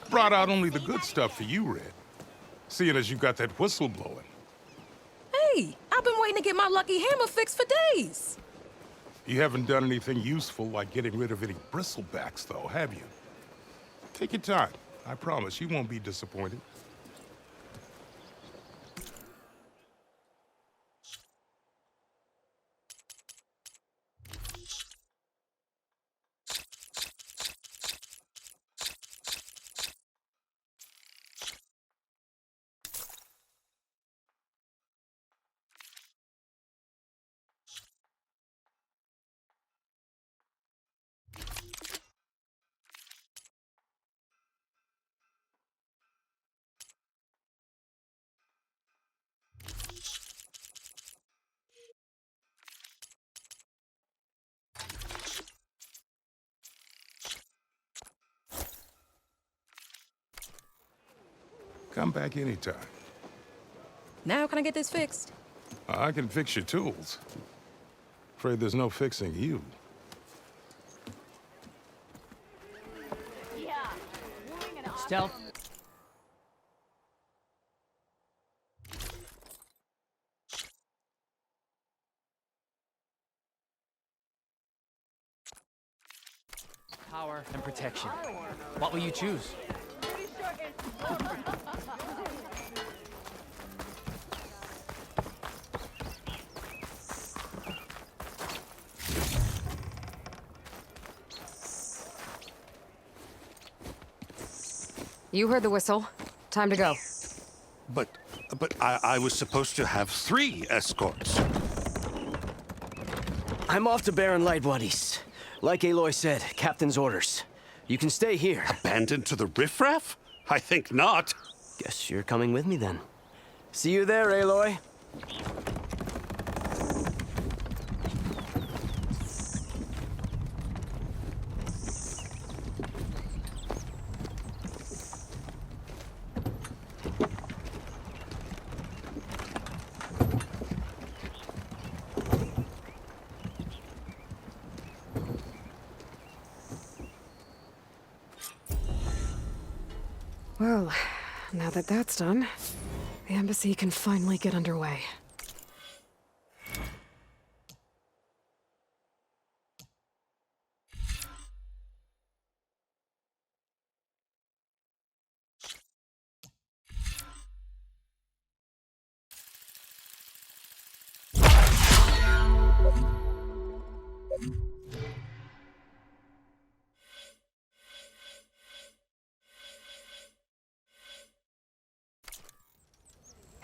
Brought out only the good stuff for you, Red. Seeing as you got that whistle blowing. Hey, I've been waiting to get my lucky hammer fixed for days. You haven't done anything useful like getting rid of any bristlebacks, though, have you? Take your time. I promise you won't be disappointed. Come back anytime. Now can I get this fixed? I can fix your tools. Afraid there's no fixing you. Stealth. Power and protection. What will you choose? You heard the whistle. Time to go. But I was supposed to have 3 escorts. I'm off to Baron Lightbodies. Like Aloy said, Captain's orders. You can stay here. Abandoned to the riffraff? I think not. Guess you're coming with me then. See you there, Aloy. Well, now that that's done, the embassy can finally get underway.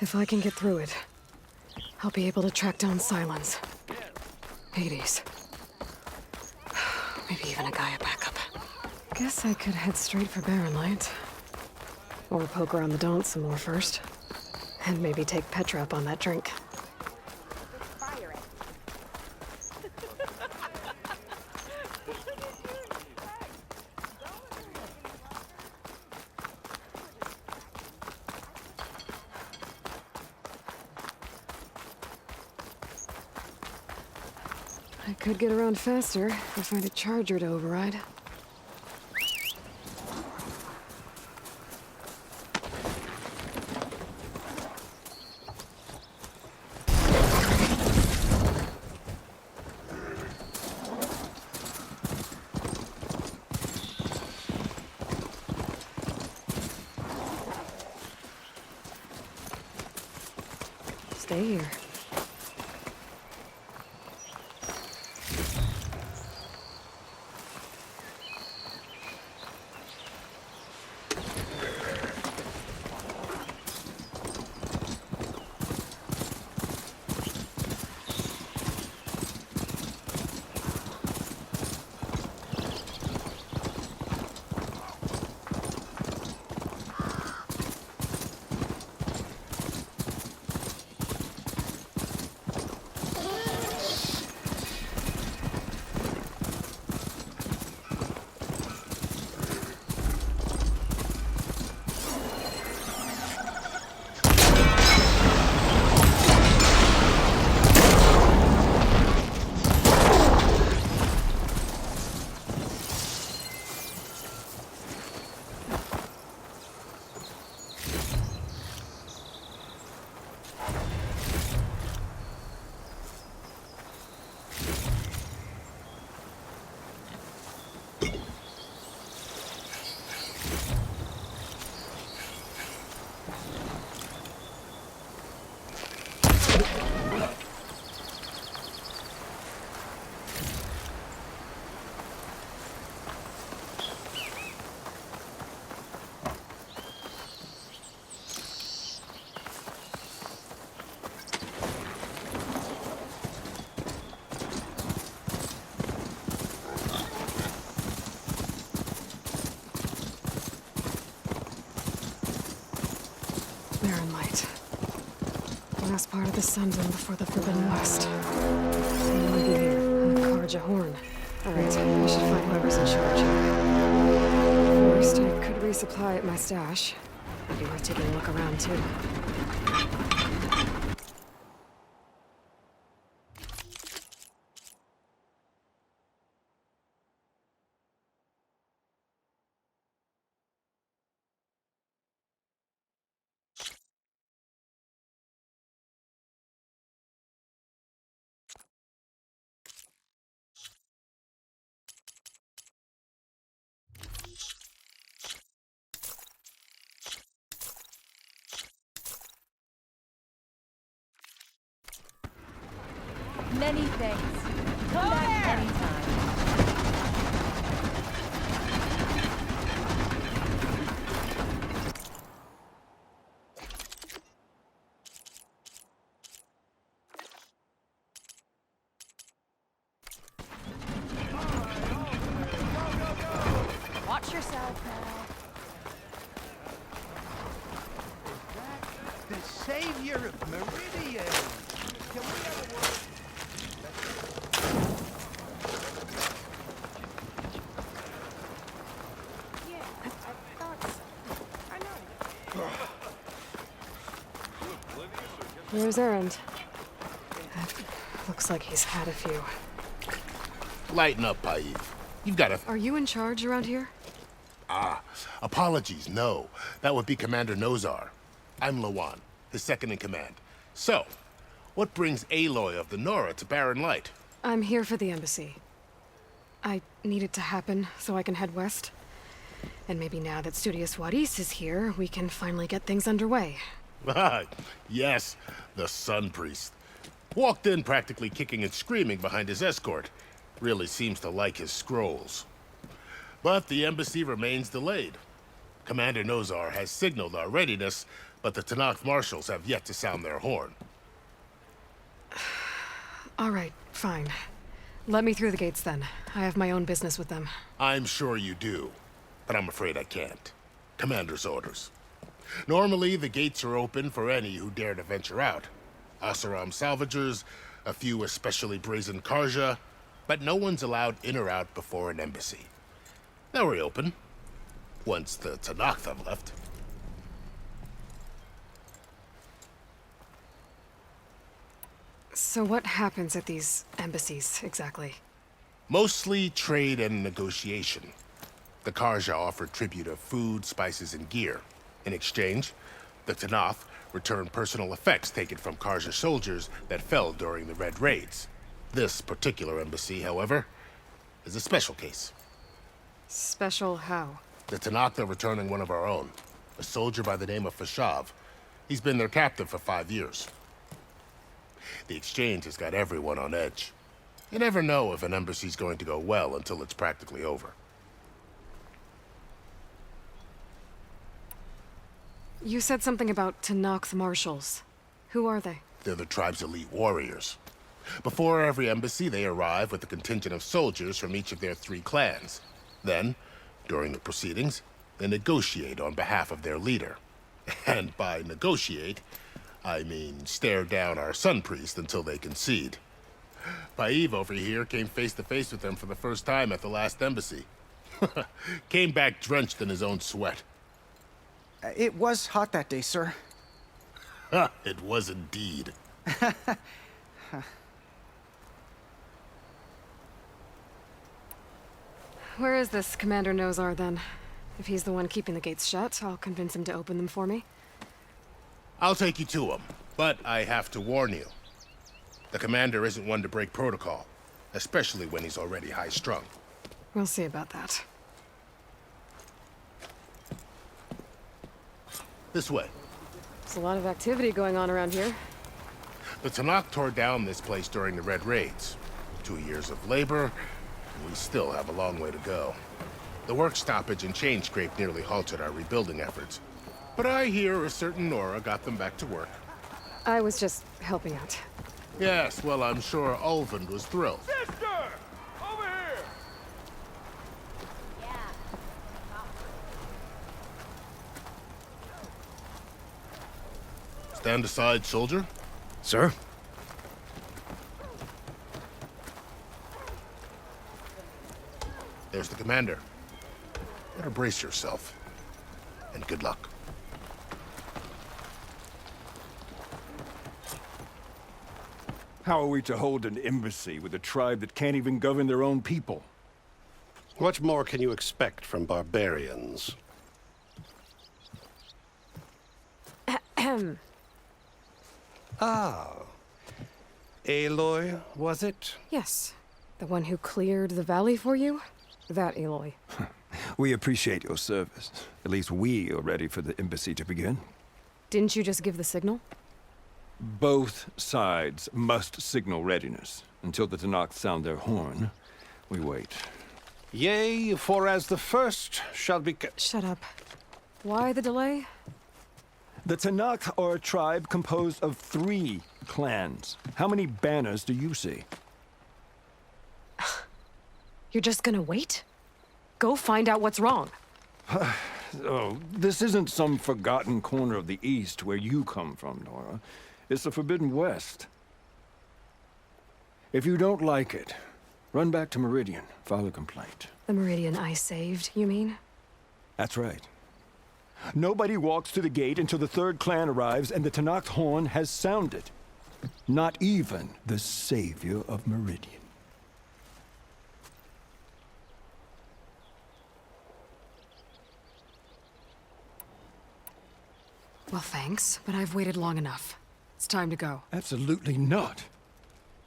If I can get through it, I'll be able to track down Silence. Hades. Maybe even a Gaia backup. Guess I could head straight for Barren Light. Or poke around the Daunt some more first. And maybe take Petra up on that drink. I could get around faster if I find a charger to override. Stay here. part of the Sun Zone before the Forbidden West. Someone will be here. Karja Horn. Alright, I should find whoever's in charge here. First, I could resupply at my stash. It'd be worth taking a look around, too. Many thanks. Come back anytime. Watch yourself now. The savior of Meridian. Can we have a word? Where's Errand? Looks like he's had a few. Lighten up, Paiv. You've got a... Are you in charge around here? Apologies, no. That would be Commander Nozar. I'm Lawan, his second in command. So, what brings Aloy of the Nora to Barren Light? I'm here for the embassy. I need it to happen so I can head west. And maybe now that Studious Wadis is here, we can finally get things underway. Yes, the Sun Priest. Walked in practically kicking and screaming behind his escort. Really seems to like his scrolls. But the embassy remains delayed. Commander Nozar has signaled our readiness, but the Tanakh marshals have yet to sound their horn. All right, fine. Let me through the gates then. I have my own business with them. I'm sure you do, but I'm afraid I can't. Commander's orders. Normally, the gates are open for any who dare to venture out. Asaram salvagers, a few especially brazen Karja, but no one's allowed in or out before an embassy. They'll reopen, once the Tanakh have left. So what happens at these embassies, exactly? Mostly trade and negotiation. The Karja offer tribute of food, spices, and gear. In exchange, the Tanakh return personal effects taken from Karja soldiers that fell during the Red Raids. This particular embassy, however, is a special case. Special how? The Tanakh are returning one of our own, a soldier by the name of Fashav. He's been their captive for 5 years. The exchange has got everyone on edge. You never know if an embassy's going to go well until it's practically over. You said something about Tanakh marshals. Who are they? They're the tribe's elite warriors. Before every embassy, they arrive with a contingent of soldiers from each of their 3 clans. Then, during the proceedings, they negotiate on behalf of their leader. And by negotiate, I mean stare down our Sun Priest until they concede. Paiv over here came face to face with them for the first time at the last embassy. Came back drenched in his own sweat. It was hot that day, sir. It was indeed. Where is this Commander Nozar, then? If he's the one keeping the gates shut, I'll convince him to open them for me. I'll take you to him, but I have to warn you. The commander isn't one to break protocol, especially when he's already high-strung. We'll see about that. This way. There's a lot of activity going on around here. The Tanakh tore down this place during the Red Raids. 2 years of labor, and we still have a long way to go. The work stoppage and chain scrape nearly halted our rebuilding efforts. But I hear a certain Nora got them back to work. I was just helping out. Yes, well, I'm sure Ulvund was thrilled. Sister! Over here! Stand aside, soldier. Sir? There's the commander. Better brace yourself. And good luck. How are we to hold an embassy with a tribe that can't even govern their own people? What more can you expect from barbarians? Ahem. Ah. Aloy, was it? Yes. The one who cleared the valley for you? That Aloy. We appreciate your service. At least we are ready for the embassy to begin. Didn't you just give the signal? Both sides must signal readiness. Until the Tanakh sound their horn, we wait. Yea, for as the first shall be... Shut up. Why the delay? The Tanakh are a tribe composed of 3 clans. How many banners do you see? You're just gonna wait? Go find out what's wrong. Oh, this isn't some forgotten corner of the East where you come from, Nora. It's the Forbidden West. If you don't like it, run back to Meridian, file a complaint. The Meridian I saved, you mean? That's right. Nobody walks to the gate until the 3rd clan arrives and the Tanakh horn has sounded. Not even the savior of Meridian. Well, thanks, but I've waited long enough. It's time to go. Absolutely not.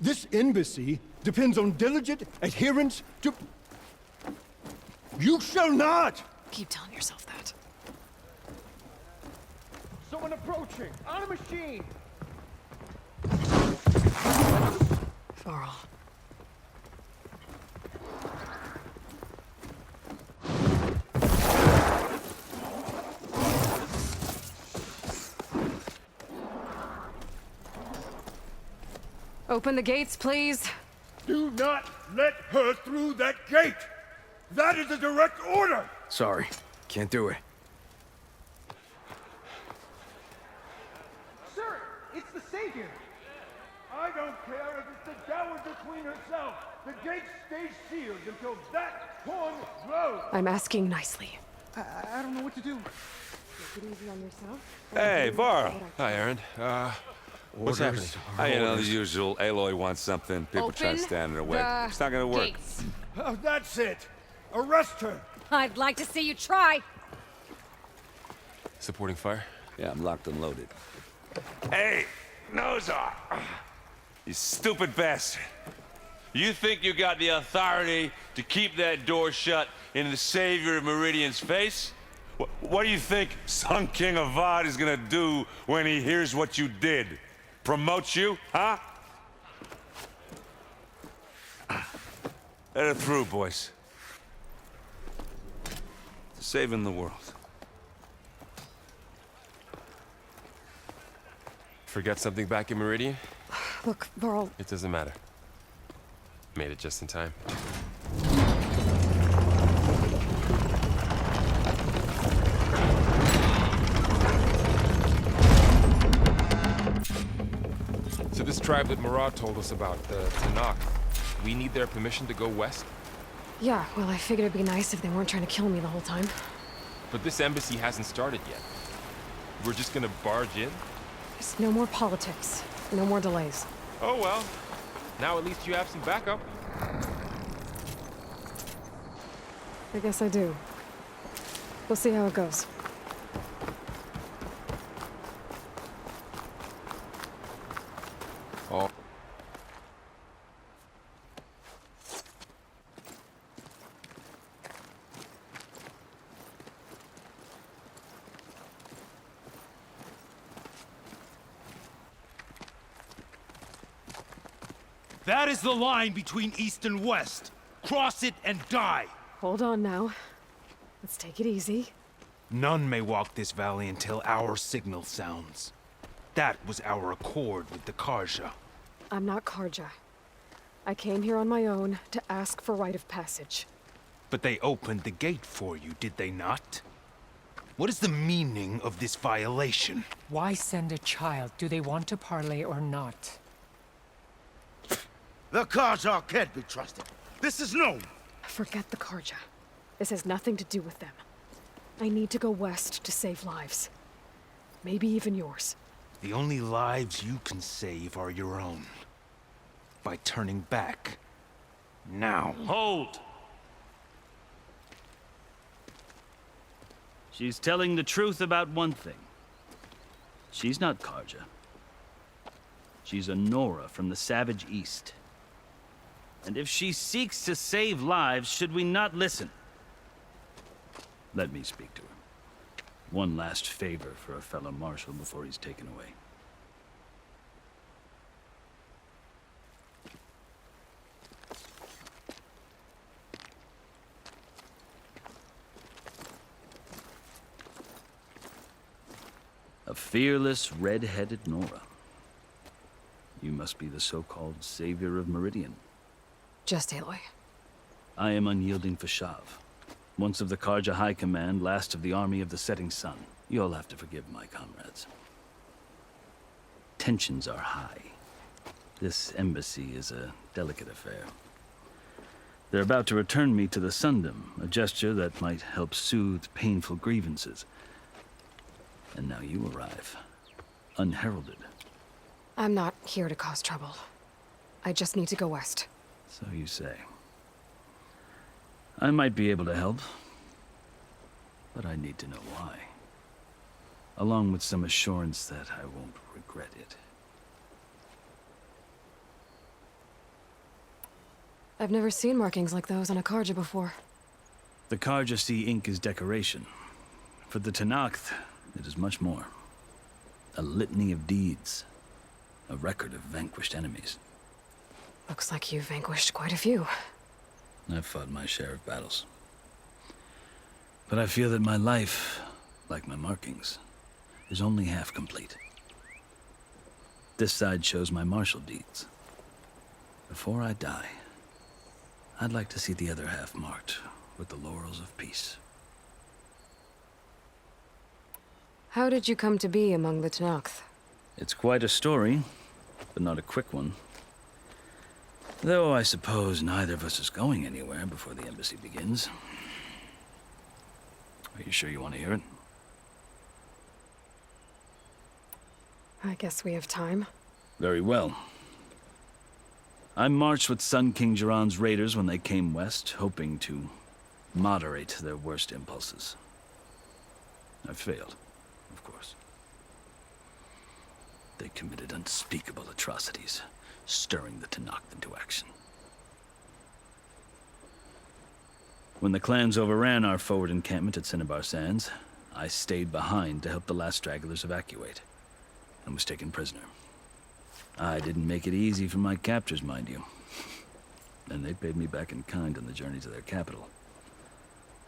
This embassy depends on diligent adherence to... You shall not! Keep telling yourself that. Someone approaching! On a machine! Varl. Open the gates, please. Do not let her through that gate! That is a direct order! Sorry. Can't do it. Sir, it's the Savior! I don't care if it's the Dowager Queen herself! The gate stays sealed until that horn blows! I'm asking nicely. I don't know what to do. Take it easy on yourself. Hey, Varl. Hi, Aaron. What's happening? You know, the usual. Aloy wants something. People try to Open stand in her way. the It's not gonna work. gates. Oh, that's it! Arrest her! I'd like to see you try. Supporting fire? Yeah, I'm locked and loaded. Hey, Nozar! You stupid bastard. You think you got the authority to keep that door shut in the savior of Meridian's face? What do you think Sun King Avad is gonna do when he hears what you did? Promote you, huh? Let her through, boys. Saving the world. Forget something back in Meridian? Look, Varl, It doesn't matter. Made it just in time. So this tribe that Murad told us about, the Tanakh, we need their permission to go west? yeah, well, I figured it'd be nice if they weren't trying to kill me the whole time. But this embassy hasn't started yet. We're just gonna barge in? Just no more politics. No more delays. Oh well. Now at least you have some backup. I guess I do. We'll see how it goes. Oh. That is the line between East and West. Cross it and die. Hold on now. Let's take it easy. None may walk this valley until our signal sounds. That was our accord with the Karja. I'm not Karja. I came here on my own to ask for rite of passage. But they opened the gate for you, did they not? What is the meaning of this violation? Why send a child? Do they want to parley or not? The Karja can't be trusted. This is known. Forget the Karja. This has nothing to do with them. I need to go west to save lives. Maybe even yours. The only lives you can save are your own. By turning back. Now. Hold! She's telling the truth about one thing. She's not Karja. She's a Nora from the Savage East. And if she seeks to save lives, should we not listen? Let me speak to her. One last favor for a fellow marshal before he's taken away. A fearless, red-headed Nora. You must be the so-called savior of Meridian. Just Aloy. I am unyielding Fashav. Once of the Karja High Command, last of the army of the setting sun. You'll have to forgive my comrades. Tensions are high. This embassy is a delicate affair. They're about to return me to the Sundom, a gesture that might help soothe painful grievances. And now you arrive, unheralded. I'm not here to cause trouble. I just need to go west. So you say. I might be able to help, but I need to know why. Along with some assurance that I won't regret it. I've never seen markings like those on a Karja before. The Karja see ink as decoration. For the Tenakth, it is much more. A litany of deeds. A record of vanquished enemies. Looks like you've vanquished quite a few. I've fought my share of battles. But I feel that my life, like my markings, is only half complete. This side shows my martial deeds. Before I die, I'd like to see the other half marked with the laurels of peace. How did you come to be among the Tenakth? It's quite a story, but not a quick one. Though I suppose neither of us is going anywhere before the embassy begins. Are you sure you want to hear it? I guess we have time. Very well. I marched with Sun King Jiran's raiders when they came west, hoping to moderate their worst impulses. I failed, of course. They committed unspeakable atrocities, stirring the Tenakth into action. When the clans overran our forward encampment at Cinnabar Sands, I stayed behind to help the last stragglers evacuate, and was taken prisoner. I didn't make it easy for my captors, mind you. And they paid me back in kind on the journey to their capital.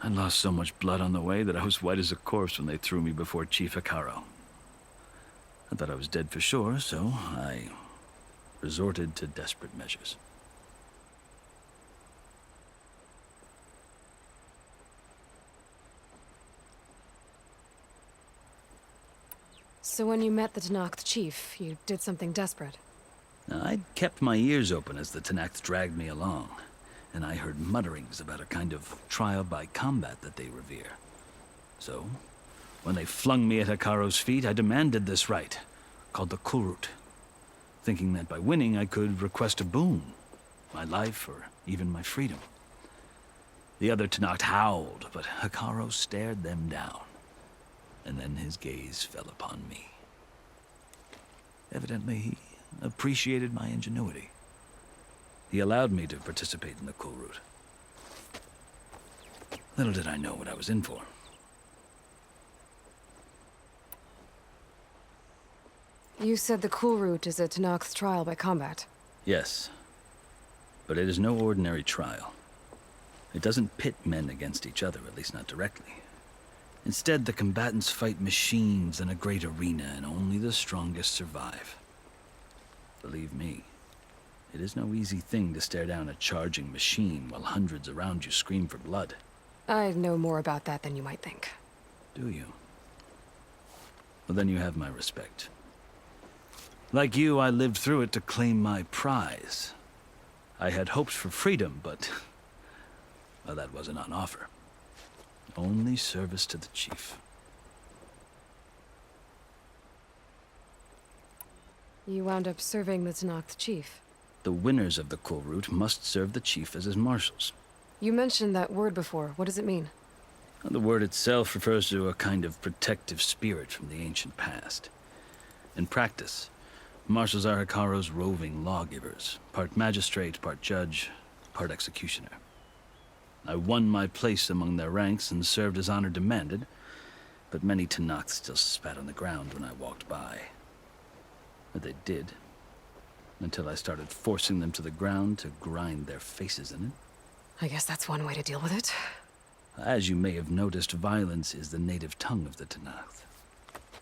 I lost so much blood on the way that I was white as a corpse when they threw me before Chief Hikaro. I thought I was dead for sure, so I resorted to desperate measures. So when you met the Tenakth chief, you did something desperate? I'd kept my ears open as the Tenakth dragged me along, and I heard mutterings about a kind of trial by combat that they revere. So, when they flung me at Hikaro's feet, I demanded this right, called the Kulrut, thinking that by winning I could request a boon, my life or even my freedom. The other Tenakth howled, but Hikaro stared them down, and then his gaze fell upon me. Evidently, he appreciated my ingenuity. He allowed me to participate in the Kulrut. Little did I know what I was in for. You said the Kulrut is a Tenakth trial by combat. Yes, but it is no ordinary trial. It doesn't pit men against each other, at least not directly. Instead, the combatants fight machines in a great arena, and only the strongest survive. Believe me, it is no easy thing to stare down a charging machine while hundreds around you scream for blood. I know more about that than you might think. Do you? Well, then you have my respect. Like you, I lived through it to claim my prize. I had hopes for freedom, but... well, that wasn't on offer. Only service to the chief. You wound up serving the Tenakth chief. The winners of the Cool Route must serve the chief as his marshals. You mentioned that word before. What does it mean? The word itself refers to a kind of protective spirit from the ancient past. In practice, marshals are Hikaru's roving lawgivers, part magistrate, part judge, part executioner. I won my place among their ranks and served as honor demanded, but many Tenakth still spat on the ground when I walked by. But they did, until I started forcing them to the ground to grind their faces in it. I guess that's one way to deal with it. As you may have noticed, violence is the native tongue of the Tenakth.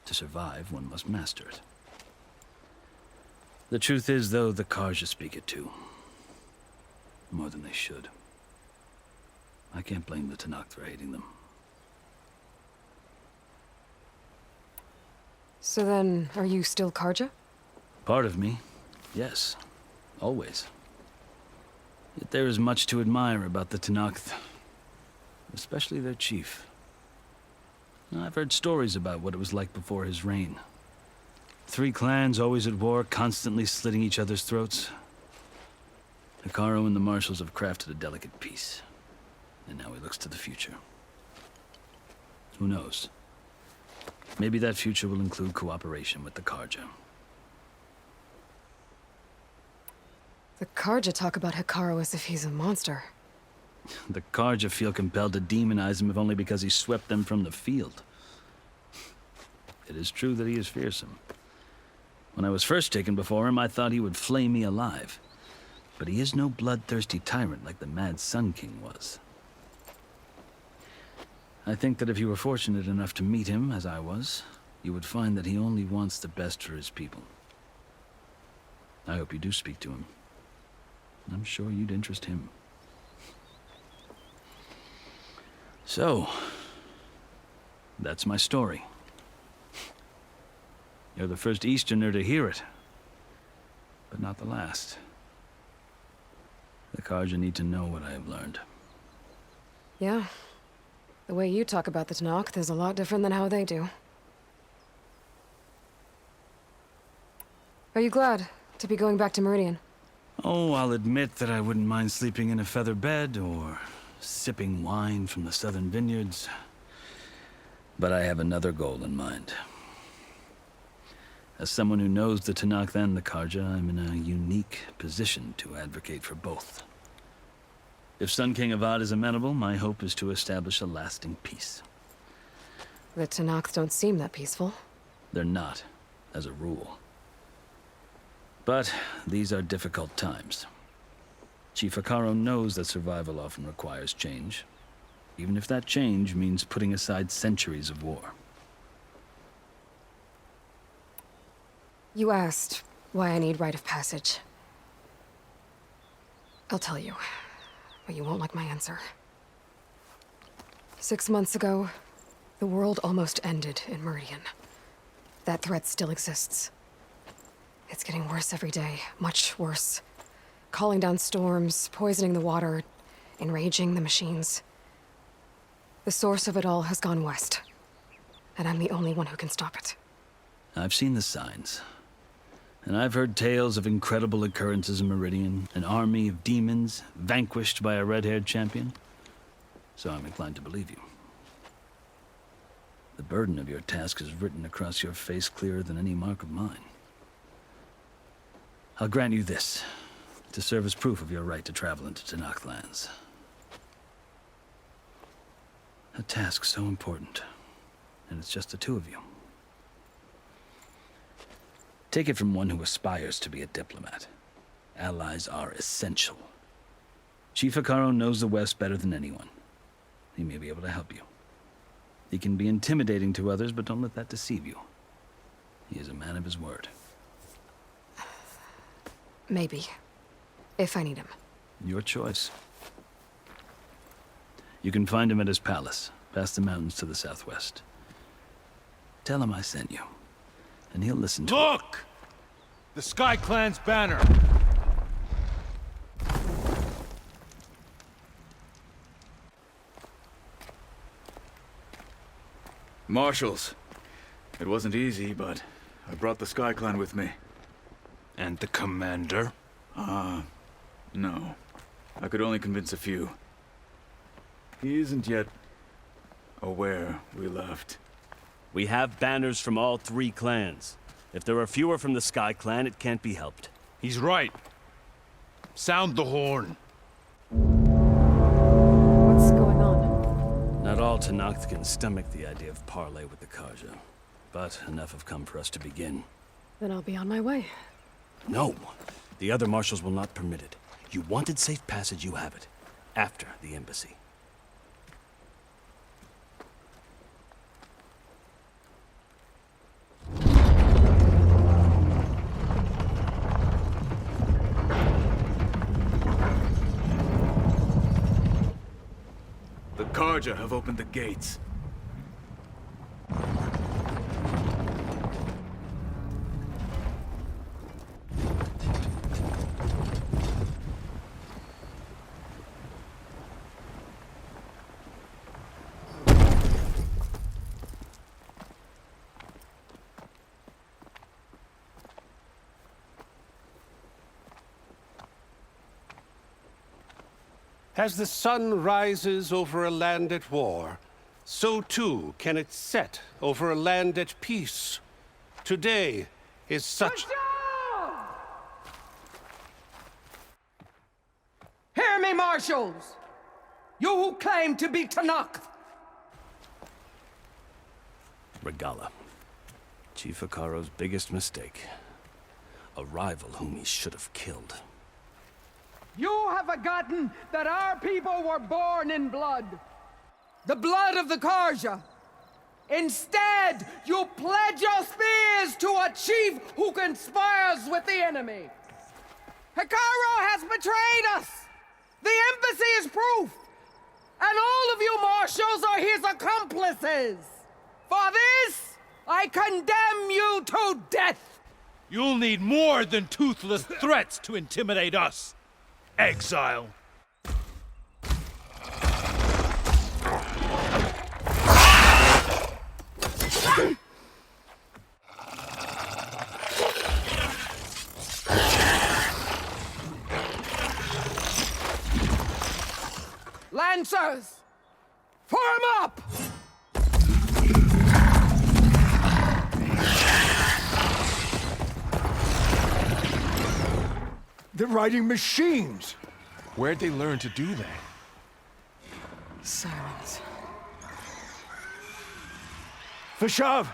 To survive, one must master it. The truth is, though, the Karja speak it too. More than they should. I can't blame the Tenakth for hating them. So then, are you still Karja? Part of me, yes. Always. Yet there is much to admire about the Tenakth. Especially their chief. I've heard stories about what it was like before his reign. 3 clans always at war, constantly slitting each other's throats. Hikaru and the marshals have crafted a delicate peace. And now he looks to the future. Who knows? Maybe that future will include cooperation with the Karja. The Karja talk about Hikaru as if he's a monster. The Karja feel compelled to demonize him if only because he swept them from the field. It is true that he is fearsome. When I was first taken before him, I thought he would flay me alive. But he is no bloodthirsty tyrant like the Mad Sun King was. I think that if you were fortunate enough to meet him, as I was, you would find that he only wants the best for his people. I hope you do speak to him. I'm sure you'd interest him. So, that's my story. You're the first Easterner to hear it, but not the last. The Karja need to know what I have learned. Yeah. The way you talk about the Tenakth is a lot different than how they do. Are you glad to be going back to Meridian? Oh, I'll admit that I wouldn't mind sleeping in a feather bed or sipping wine from the southern vineyards. But I have another goal in mind. As someone who knows the Tenakth and the Karja, I'm in a unique position to advocate for both. If Sun King Avad is amenable, my hope is to establish a lasting peace. The Tenakth don't seem that peaceful. They're not, as a rule. But these are difficult times. Chief Hikaru knows that survival often requires change, even if that change means putting aside centuries of war. You asked why I need rite of passage. I'll tell you, but you won't like my answer. 6 months ago, the world almost ended in Meridian. That threat still exists. It's getting worse every day, much worse. Calling down storms, poisoning the water, enraging the machines. The source of it all has gone west, and I'm the only one who can stop it. I've seen the signs. And I've heard tales of incredible occurrences in Meridian, an army of demons vanquished by a red-haired champion. So I'm inclined to believe you. The burden of your task is written across your face clearer than any mark of mine. I'll grant you this, to serve as proof of your right to travel into Tenakth lands. A task so important, and it's just the 2 of you. Take it from one who aspires to be a diplomat. Allies are essential. Chief Hikaru knows the West better than anyone. He may be able to help you. He can be intimidating to others, but don't let that deceive you. He is a man of his word. Maybe. If I need him. Your choice. You can find him at his palace, past the mountains to the southwest. Tell him I sent you, and he'll listen to Look! The Sky Clan's banner. Marshals. It wasn't easy, but I brought the Sky Clan with me. And the commander? No. I could only convince a few. He isn't yet aware we left. We have banners from all 3 clans. If there are fewer from the Sky Clan, it can't be helped. He's right. Sound the horn. What's going on? Not all Tenakth can stomach the idea of parley with the Karja. But enough have come for us to begin. Then I'll be on my way. No! The other marshals will not permit it. You wanted safe passage, you have it. After the embassy. The Karja have opened the gates. As the sun rises over a land at war, so too can it set over a land at peace. Today is such... Hear me, marshals! You who claim to be Tenakth! Regala. Chief Akaro's biggest mistake. A rival whom he should have killed. You have forgotten that our people were born in blood. The blood of the Karja. Instead, you pledge your spears to a chief who conspires with the enemy. Akaro has betrayed us. The embassy is proof. And all of you marshals are his accomplices. For this, I condemn you to death. You'll need more than toothless threats to intimidate us. Exile. Lancers, form up! They're riding machines! Where'd they learn to do that? Sirens. Vashav!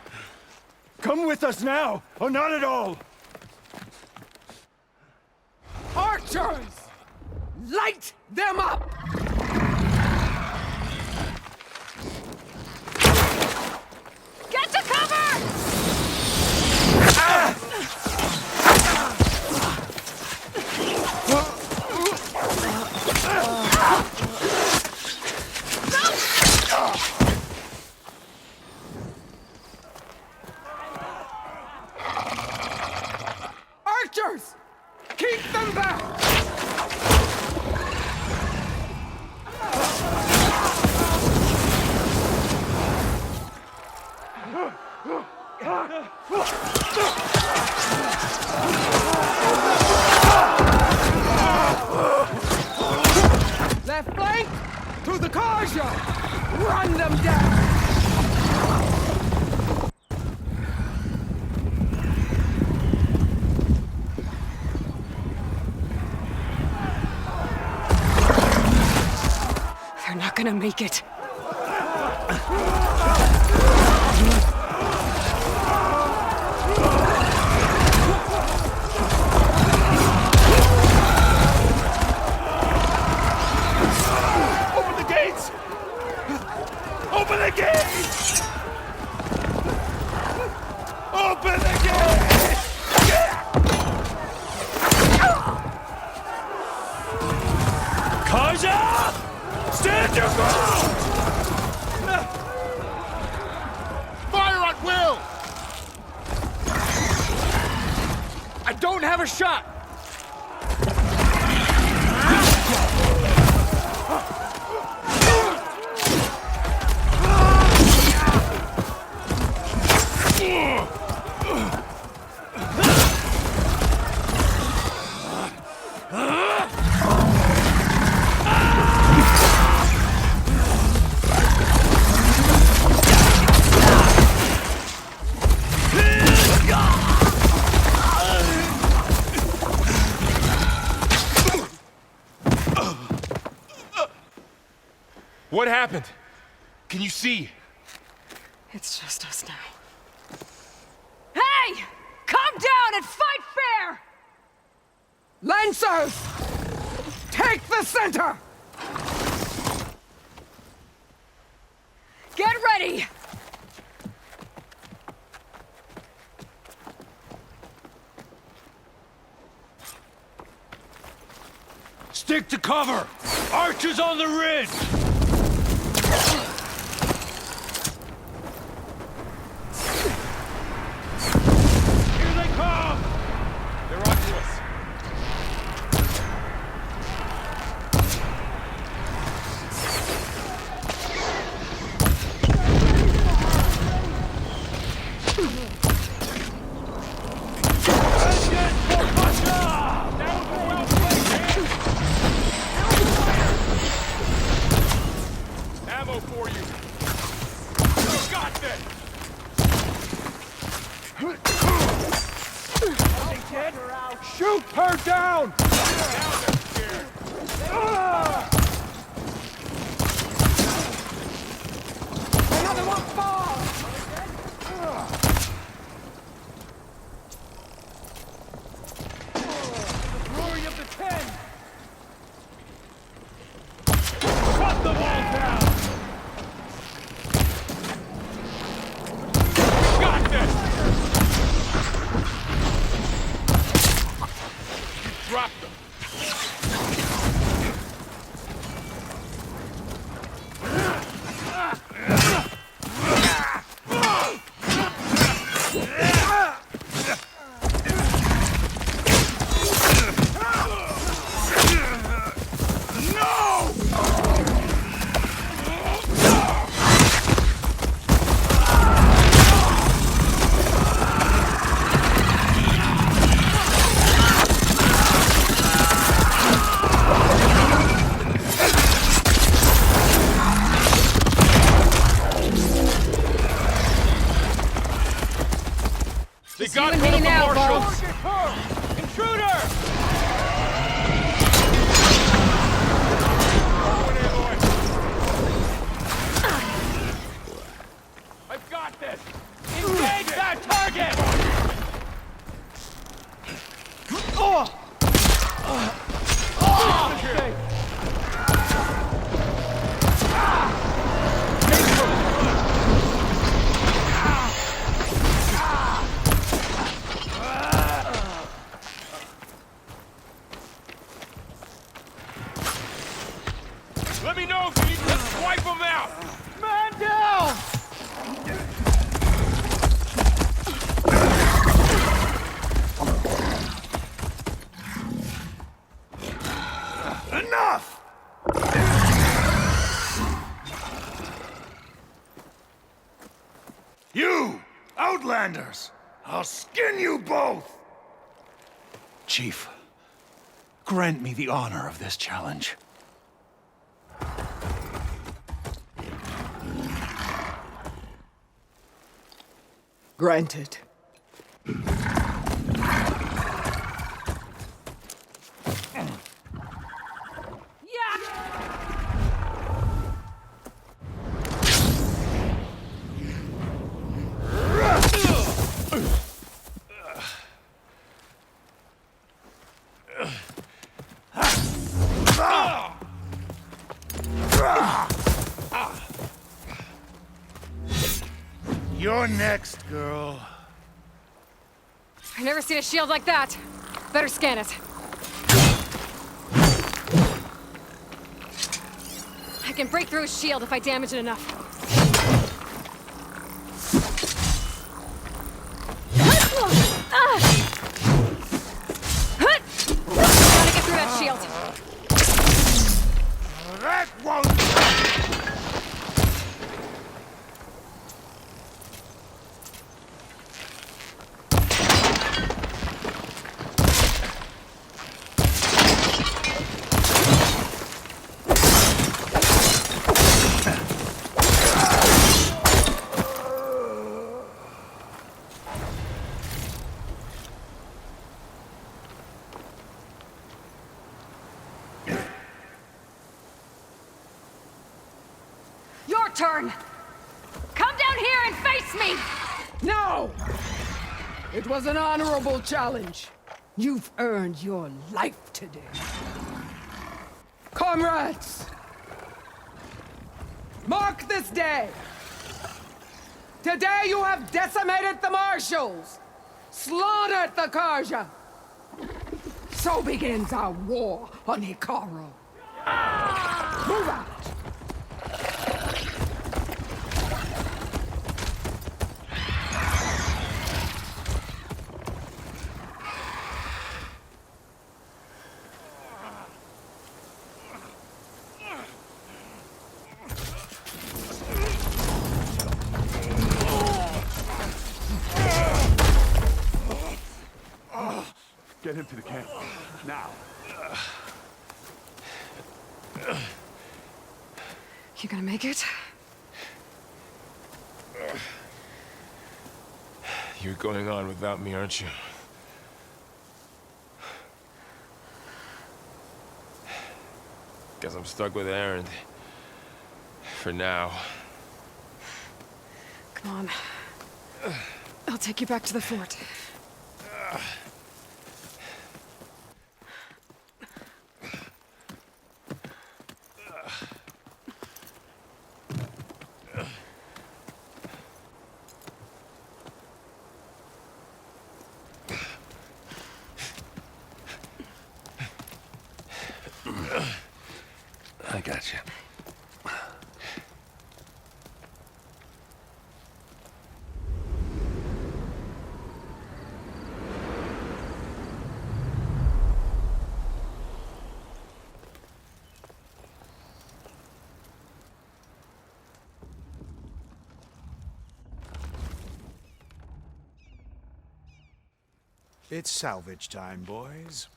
Come with us now, or not at all! Archers! Light them up! Get to cover! Archers! Keep them back! Left flank to the Karja! Run them down! They're not gonna make it. Open the gates! Open the gates! Open the gates! Karja! Stand your ground! Fire at will! don't have a shot! What happened? Can you see? It's just us now. Hey! Calm down and fight fair! Lancers! Take the center! Get ready! Stick to cover! Archers on the ridge! Here they come! They're on to us. Ammo for you. Got this. Shoot her down! Another one falls! Glory of the Ten! Shut them all down! Got this. Drop them. They got one of the marshals! Intruder! I've got this! Engage that target! Let me know if you need to wipe them out! Man down! Enough! You, Outlanders! I'll skin you both! Chief, grant me the honor of this challenge. Granted. You're next, girl. I've never seen a shield like that. Better scan it. I can break through a shield if I damage it enough. turn! Come down here and face me! No! It was an honorable challenge. You've earned your life today. Comrades! Mark this day! Today you have decimated the marshals! Slaughtered the Karja! So begins our war on Hikaru. Move out! Get him to the camp. Now. You gonna make it? You're going on without me, aren't you? Guess I'm stuck with Aaron. For now. Come on. I'll take you back to the fort. I got you. It's salvage time, boys.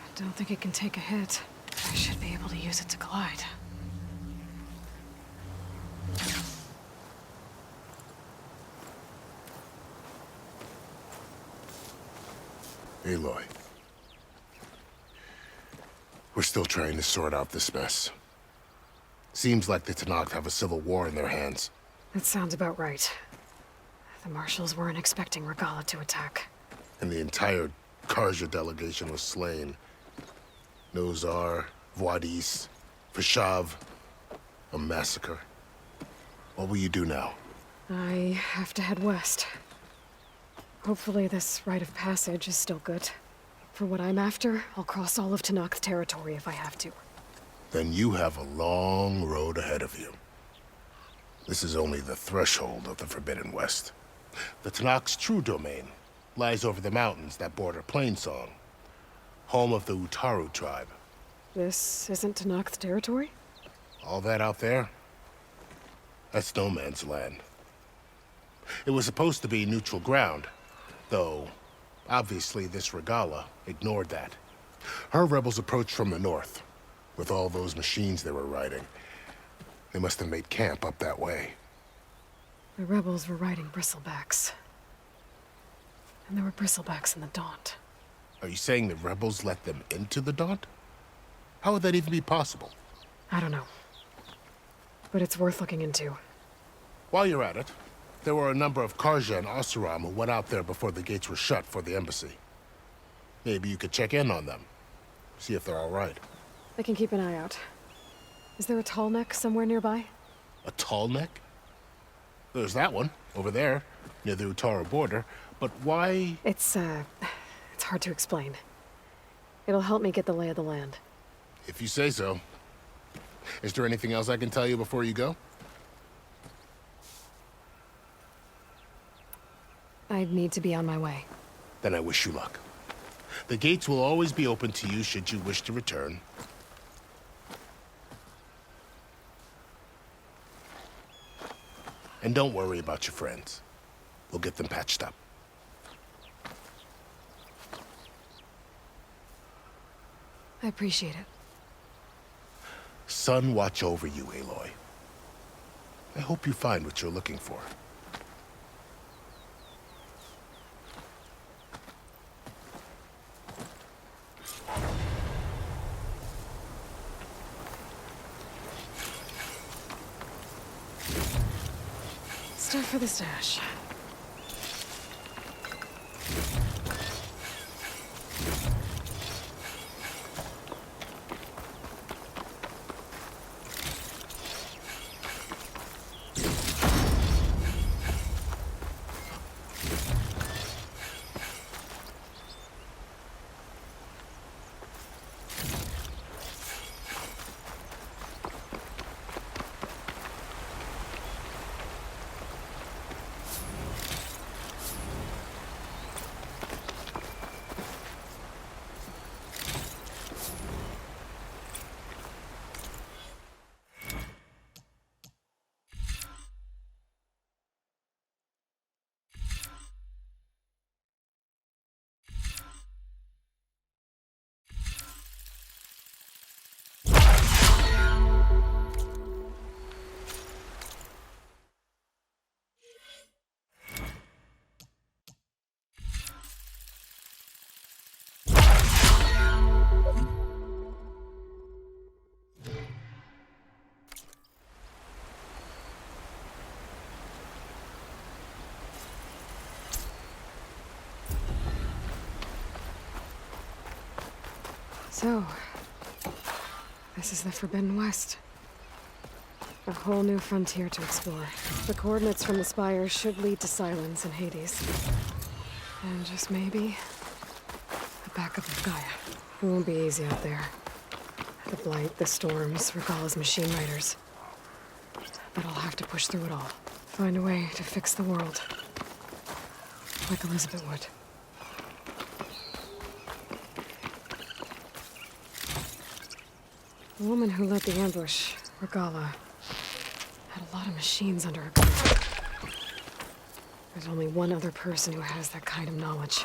I don't think it can take a hit. I should be able to use it to glide. Aloy. We're still trying to sort out this mess. Seems like the Tenakth have a civil war in their hands. That sounds about right. The marshals weren't expecting Regala to attack. And the entire Karja delegation was slain. Nozar, Voidis, Fashav. A massacre. What will you do now? I have to head west. Hopefully this rite of passage is still good. For what I'm after, I'll cross all of Tenakth territory if I have to. Then you have a long road ahead of you. This is only the threshold of the Forbidden West. The Tenakth's true domain lies over the mountains that border Plainsong, home of the Utaru tribe. This isn't Tenakth territory? All that out there? That's no man's land. It was supposed to be neutral ground, though obviously this Regala ignored that. Her rebels approached from the north, with all those machines they were riding. They must have made camp up that way. The rebels were riding bristlebacks. And there were bristlebacks in the Daunt. Are you saying the rebels let them into the Daunt? How would that even be possible? I don't know. But it's worth looking into. While you're at it, there were a number of Karja and Oseram who went out there before the gates were shut for the embassy. Maybe you could check in on them. See if they're all right. I can keep an eye out. Is there a tall neck somewhere nearby? A tall neck? There's that one, over there, near the Utaru border. But why? It's hard to explain. It'll help me get the lay of the land. If you say so. Is there anything else I can tell you before you go? I need to be on my way. Then I wish you luck. The gates will always be open to you should you wish to return. And don't worry about your friends. We'll get them patched up. I appreciate it. Sun watch over you, Aloy. I hope you find what you're looking for. Stuff for the stash. So, this is the Forbidden West. A whole new frontier to explore. The coordinates from the spires should lead to Silence and Hades. And just maybe, a backup of Gaia. It won't be easy out there. The Blight, the Storms, Regalla's machine riders. But I'll have to push through it all. Find a way to fix the world. Like Elizabeth would. The woman who led the ambush, Regalla, had a lot of machines under her command. There's only one other person who has that kind of knowledge.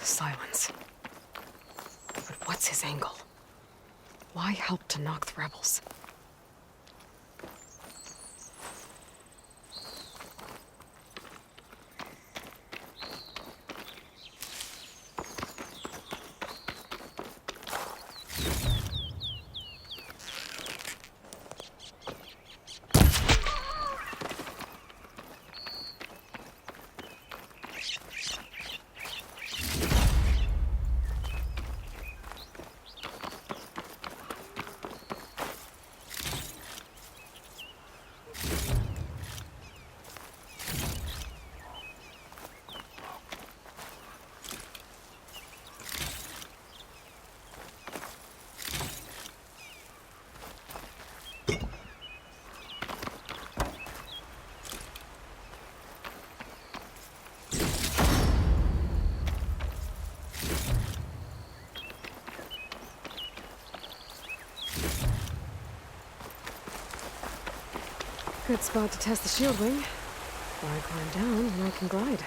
Silence. But what's his angle? Why help to knock the rebels? Good spot to test the shield wing. Why climb down when I can glide?